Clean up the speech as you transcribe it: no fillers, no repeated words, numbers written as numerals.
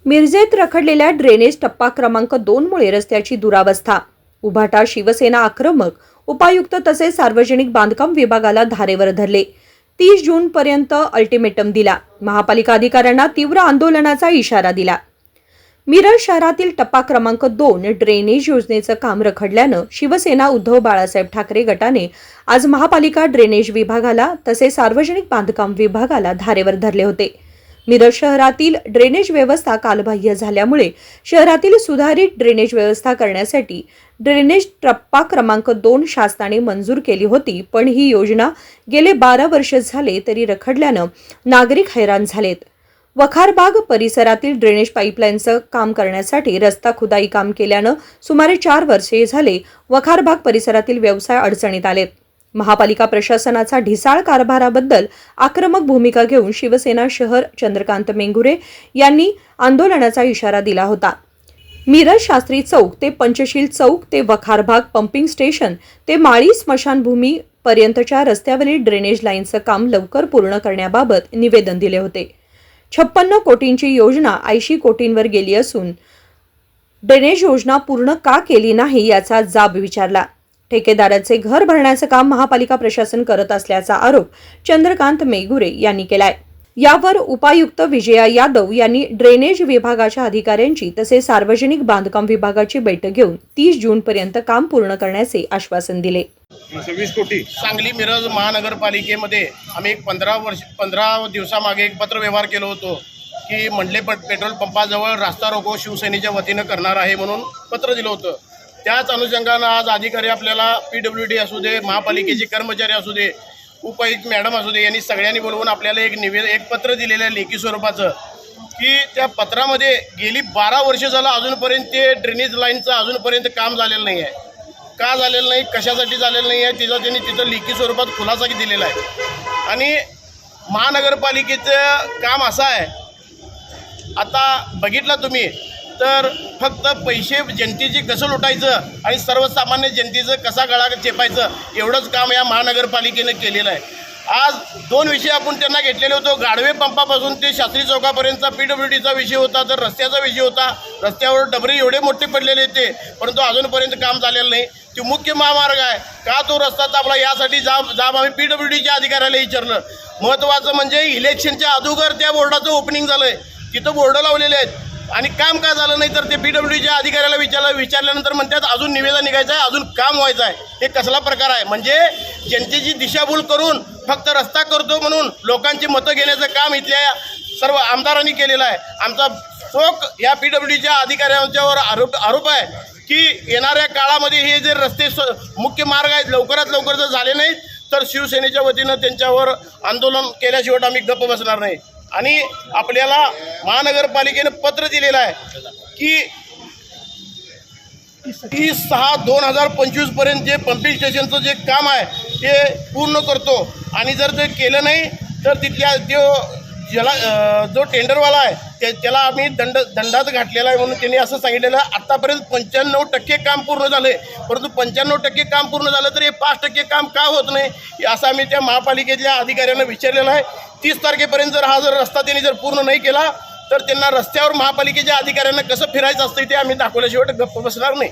मिरजेत रखडलेल्या ड्रेनेज टप्पा क्रमांक 2 मुळे रस्त्याची दुरावस्था। उभाटा शिवसेना आक्रमक, उपायुक्त तसेच सार्वजनिक बांधकाम विभागाला धारेवर धरले। 30 जून पर्यंत अल्टिमेटम दिला। महापालिका अधिकाऱ्यांना तीव्र आंदोलनाचा इशारा दिला। मिरज शहरातील टप्पा क्रमांक 2 ड्रेनेज योजनेचं काम रखडल्यानं शिवसेना उद्धव बाळासाहेब ठाकरे गटाने आज महापालिका ड्रेनेज विभागाला तसेच सार्वजनिक बांधकाम विभागाला धारेवर धरले होते। मिरज शहरातील ड्रेनेज व्यवस्था कालबाह्य झाल्यामुळे शहरातील सुधारित ड्रेनेज व्यवस्था करण्यासाठी ड्रेनेज टप्पा क्रमांक 2 शासनाने मंजूर केली होती, पण ही योजना गेले 12 वर्ष झाले तरी रखडल्यानं नागरिक हैराण झालेत। वखारबाग परिसरातील ड्रेनेज पाईपलाईनचं काम करण्यासाठी रस्ता खुदाई काम केल्यानं सुमारे 4 वर्षे झाले वखारबाग परिसरातील व्यवसाय अडचणीत आलेत। महापालिका प्रशासनाचा ढिसाळ कारभाराबद्दल आक्रमक भूमिका घेऊन शिवसेना शहर चंद्रकांत मेंगुरे यांनी आंदोलनाचा इशारा दिला होता। मिरज शास्त्री चौक ते पंचशील चौक ते वखारबाग पंपिंग स्टेशन ते माळी स्मशानभूमी पर्यंतच्या रस्त्यावरील ड्रेनेज लाईनचं काम लवकर पूर्ण करण्याबाबत निवेदन दिले होते। 56 कोटींची योजना 80 कोटींवर गेली असून ड्रेनेज योजना पूर्ण का केली नाही याचा जाब विचारला। ठेकेदाराचे घर भरण्याचं काम महापालिका प्रशासन करत असल्याचा आरोप चंद्रकांत मेंगुरे यांनी केलाय। यावर उपायुक्त विजया यादव यांनी ड्रेनेज विभागाच्या अधिकाऱ्यांची तसेच सार्वजनिक बांधकाम विभागाची बैठक घेऊन 30 जून पर्यंत काम पूर्ण करण्याचे आश्वासन दिले। 26 कोटी सांगली मिरज महानगरपालिकेमध्ये आम्ही एक 15 दिवसामागे एक पत्रव्यवहार केलो होतो की मंडले पेट्रोल पंपाजवळ रास्ता रोको शिवसेनेच्या वतीनं करणार आहे म्हणून पत्र दिलं होतं। त्याच अनुषंगानं आज अधिकारी आपल्याला PWD असू दे, महापालिकेचे कर्मचारी असू दे, उपायुक्त मॅडम असू दे, यांनी सगळ्यांनी बोलवून आपल्याला एक पत्र दिलेलं आहे लेखी स्वरूपाचं की त्या पत्रामध्ये गेली 12 वर्ष झालं अजूनपर्यंत ते ड्रेनेज लाईनचं अजूनपर्यंत काम झालेलं नाही आहे। का झालेलं नाही, कशासाठी झालेलं नाही आहे, त्यांनी तिथं लेखी स्वरूपात खुलासा दिलेला आहे। आणि महानगरपालिकेचं काम असं आहे, आता बघितलं तुम्ही तर फक्त पैसे जनतेचे कसं लुटायचं आणि सर्वसामान्य जनतेचं कसा गळा चेपायचं एवढंच काम या महानगरपालिकेनं केलेलं आहे। आज 2 विषय आपण त्यांना घेतलेले होतो। गाढवे पंपापासून ते शास्त्री चौकापर्यंतचा PWDचा विषय होता, तर रस्त्याचा विषय होता। रस्त्यावर डबरे एवढे मोठे पडलेले ते, परंतु अजूनपर्यंत काम झालेलं नाही। तो मुख्य महामार्ग आहे का तो रस्ता आपला यासाठी जाब आम्ही PWDच्या अधिकाऱ्याला विचारलं। महत्त्वाचं म्हणजे इलेक्शनच्या अगोदर त्या बोर्डाचं ओपनिंग झालं आहे, तिथं बोर्ड लावलेले आहेत आणि काम का झालं नाही तर ते PWDच्या अधिकाऱ्याला विचारल्यानंतर म्हणतात अजून निवेदन निघायचं आहे, अजून काम व्हायचं आहे। हे कसला प्रकार आहे? म्हणजे जनतेची दिशाभूल करून फक्त रस्ता करतो म्हणून लोकांची मतं घेण्याचं काम इथल्या सर्व आमदारांनी केलेलं आहे। आमचा चोख या PWDच्या अधिकाऱ्यांच्यावर आरोप आहे की येणाऱ्या काळामध्ये हे जे रस्ते मुख्य मार्ग आहेत लवकरात लवकर जर झाले नाहीत तर शिवसेनेच्या वतीनं त्यांच्यावर आंदोलन केल्याशिवाय आम्ही गप्प बसणार नाही। आणि आपल्याला महानगरपालिकेनं पत्र दिलेलं आहे की 30/6/2025 पर्यंत जे पंपिंग स्टेशनचं जे काम आहे ते पूर्ण करतो आणि जर ते केलं नाही तर तिथल्या जो टेंडरवाला आहे त्याला आम्ही दंडात घातलेला आहे म्हणून त्यांनी असं सांगितलेलं आहे। आत्तापर्यंत 95% काम पूर्ण झालं आहे, परंतु 95% काम पूर्ण झालं तर हे 5% काम का होत नाही असं आम्ही त्या महापालिकेतल्या अधिकाऱ्यांना विचारलेलं आहे। 30 तारखेपर्यंत जर रस्ता त्यांनी जर पूर्ण नाही केला तर त्यांना रस्त्यावर महापालिकेच्या अधिकाऱ्यांना कसं फिरायचं असतं ते आम्ही दाखवल्याशिवाय गप्प बसणार नाही।